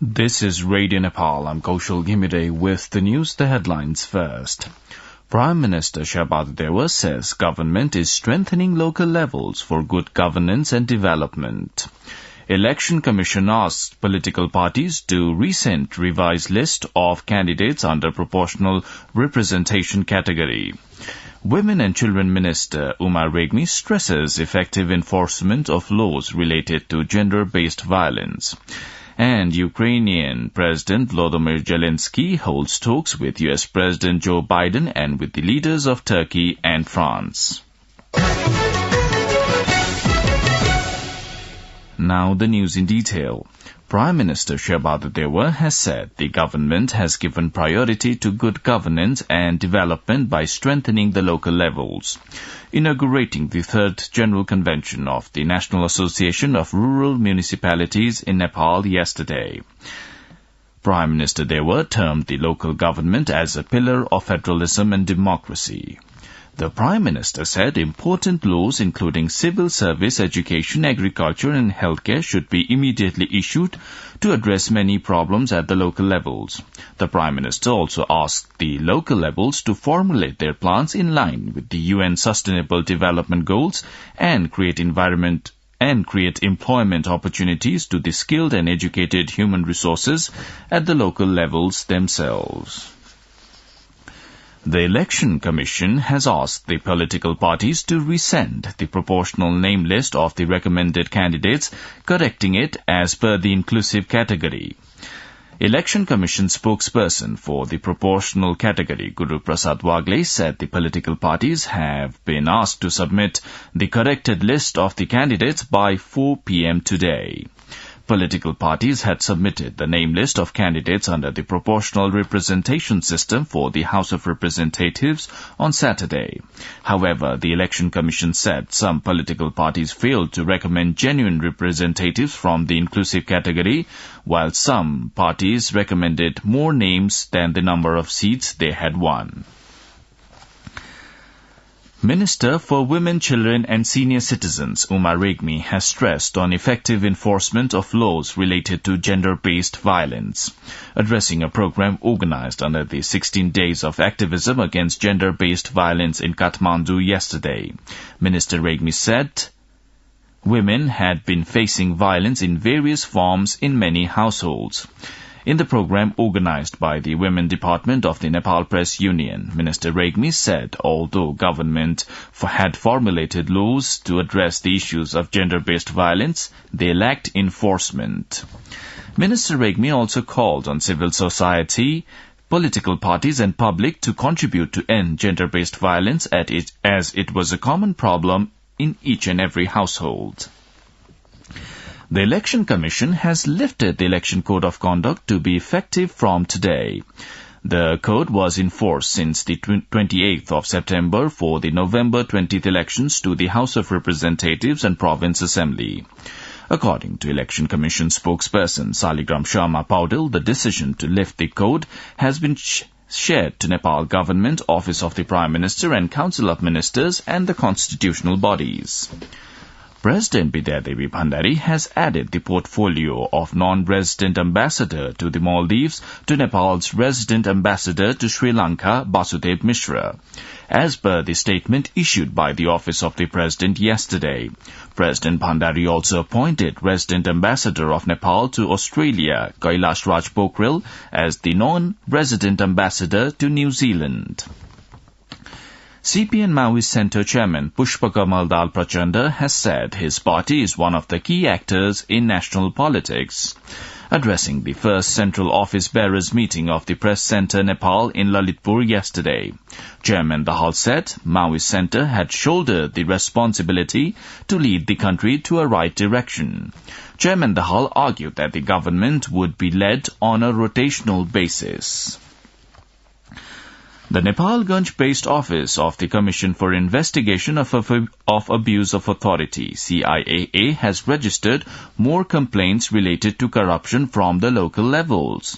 This is Radio Nepal. I'm Kaushal Ghimire with the news, the headlines first. Prime Minister Shabad Dewa says government is strengthening local levels for good governance and development. Election Commission asked political parties to resend revised list of candidates under proportional representation category. Women and Children Minister Umar Regmi stresses effective enforcement of laws related to gender-based violence. And Ukrainian President Volodymyr Zelensky holds talks with U.S. President Joe Biden and with the leaders of Turkey and France. Now the news in detail. Prime Minister Shabad Dewa has said the government has given priority to good governance and development by strengthening the local levels. Inaugurating the third General Convention of the National Association of Rural Municipalities in Nepal yesterday. Prime Minister Dewa termed the local government as a pillar of federalism and democracy. The Prime Minister said important laws including civil service, education, agriculture and healthcare should be immediately issued to address many problems at the local levels. The Prime Minister also asked the local levels to formulate their plans in line with the UN Sustainable Development Goals and create employment opportunities to the skilled and educated human resources at the local levels themselves. The Election Commission has asked the political parties to resend the proportional name list of the recommended candidates, correcting it as per the inclusive category. Election Commission spokesperson for the proportional category, Guru Prasad Wagle, said the political parties have been asked to submit the corrected list of the candidates by 4 p.m. today. Political parties had submitted the name list of candidates under the proportional representation system for the House of Representatives on Saturday. However, the Election Commission said some political parties failed to recommend genuine representatives from the inclusive category, while some parties recommended more names than the number of seats they had won. Minister for Women, Children and Senior Citizens Umar Regmi has stressed on effective enforcement of laws related to gender-based violence. Addressing a program organized under the 16 Days of Activism Against Gender-Based Violence in Kathmandu yesterday, Minister Regmi said women had been facing violence in various forms in many households. In the program organized by the Women Department of the Nepal Press Union, Minister Regmi said although government had formulated laws to address the issues of gender-based violence, they lacked enforcement. Minister Regmi also called on civil society, political parties and public to contribute to end gender-based violence as it was a common problem in each and every household. The Election Commission has lifted the Election Code of Conduct to be effective from today. The code was in force since the 28th of September for the November 20th elections to the House of Representatives and Province Assembly. According to Election Commission spokesperson Saligram Sharma Paudel, the decision to lift the code has been shared to Nepal Government, Office of the Prime Minister and Council of Ministers and the constitutional bodies. President Bidyadevi Bhandari has added the portfolio of non-resident ambassador to the Maldives to Nepal's resident ambassador to Sri Lanka, Basudev Mishra. As per the statement issued by the Office of the President yesterday, President Bhandari also appointed resident ambassador of Nepal to Australia, Kailash Raj Pokhrel, as the non-resident ambassador to New Zealand. CPN Maoist Centre Chairman Pushpakamal Dal Prachanda has said his party is one of the key actors in national politics. Addressing the first Central Office Bearers meeting of the Press Centre Nepal in Lalitpur yesterday, Chairman Dahal said Maoist Centre had shouldered the responsibility to lead the country to a right direction. Chairman Dahal argued that the government would be led on a rotational basis. The Nepalganj-based office of the Commission for Investigation of Abuse of Authority, CIAA, has registered more complaints related to corruption from the local levels.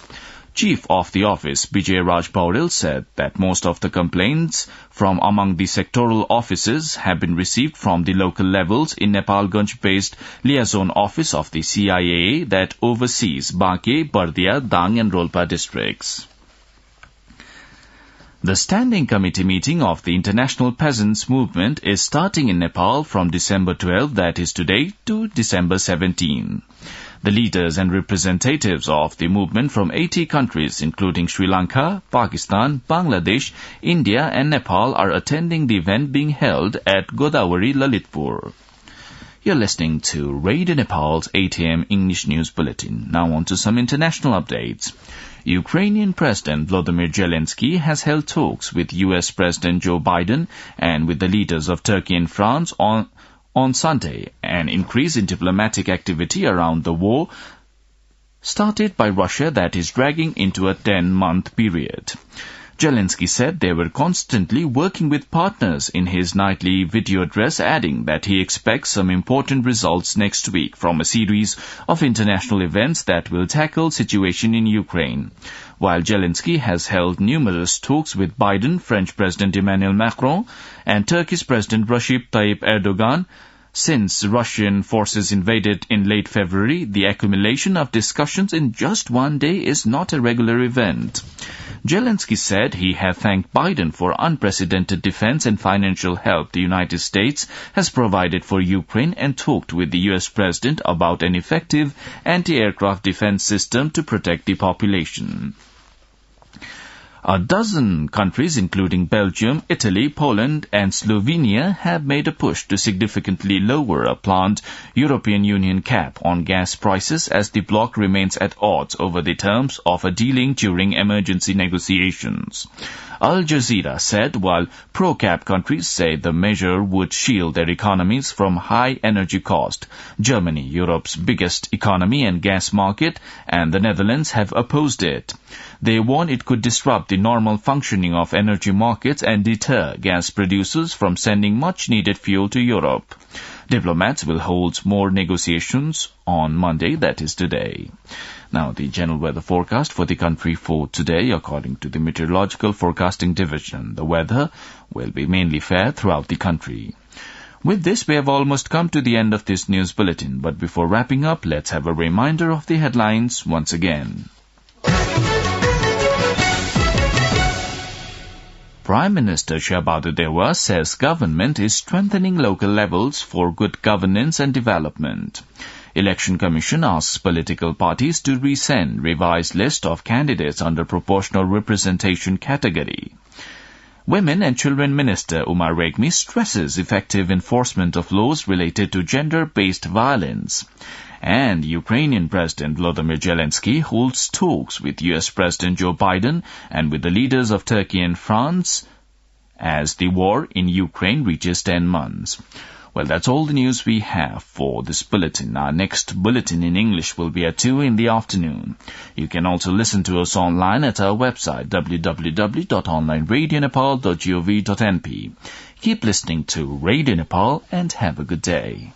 Chief of the office, Bijay Raj Pauril, said that most of the complaints from among the sectoral offices have been received from the local levels in Nepalganj-based liaison office of the CIAA that oversees Banke, Bardia, Dang and Rolpa districts. The Standing Committee meeting of the International Peasants Movement is starting in Nepal from December 12, that is today, to December 17. The leaders and representatives of the movement from 80 countries, including Sri Lanka, Pakistan, Bangladesh, India and Nepal, are attending the event being held at Godavari, Lalitpur. You're listening to Radio Nepal's 8 a.m. English News Bulletin. Now on to some international updates. Ukrainian President Volodymyr Zelensky has held talks with U.S. President Joe Biden and with the leaders of Turkey and France on Sunday. An increase in diplomatic activity around the war started by Russia that is dragging into a 10-month period. Zelensky said they were constantly working with partners in his nightly video address, adding that he expects some important results next week from a series of international events that will tackle situation in Ukraine. While Zelensky has held numerous talks with Biden, French President Emmanuel Macron, and Turkish President Recep Tayyip Erdogan, since Russian forces invaded in late February, the accumulation of discussions in just one day is not a regular event. Zelensky said he had thanked Biden for unprecedented defense and financial help the United States has provided for Ukraine and talked with the U.S. President about an effective anti-aircraft defense system to protect the population. A dozen countries, including Belgium, Italy, Poland and Slovenia, have made a push to significantly lower a planned European Union cap on gas prices as the bloc remains at odds over the terms of a dealing during emergency negotiations. Al Jazeera said while pro-cap countries say the measure would shield their economies from high energy cost, Germany, Europe's biggest economy and gas market, and the Netherlands have opposed it. They warn it could disrupt the normal functioning of energy markets and deter gas producers from sending much-needed fuel to Europe. Diplomats will hold more negotiations on Monday, that is today. Now, the general weather forecast for the country for today, according to the Meteorological Forecasting Division. The weather will be mainly fair throughout the country. With this, we have almost come to the end of this news bulletin. But before wrapping up, let's have a reminder of the headlines once again. Prime Minister Shabadu Dewa says government is strengthening local levels for good governance and development. Election Commission asks political parties to resend revised list of candidates under proportional representation category. Women and Children Minister Umar Regmi stresses effective enforcement of laws related to gender-based violence. And Ukrainian President Volodymyr Zelensky holds talks with U.S. President Joe Biden and with the leaders of Turkey and France as the war in Ukraine reaches 10 months. Well, that's all the news we have for this bulletin. Our next bulletin in English will be at 2 in the afternoon. You can also listen to us online at our website www.onlineradionepal.gov.np. Keep listening to Radio Nepal and have a good day.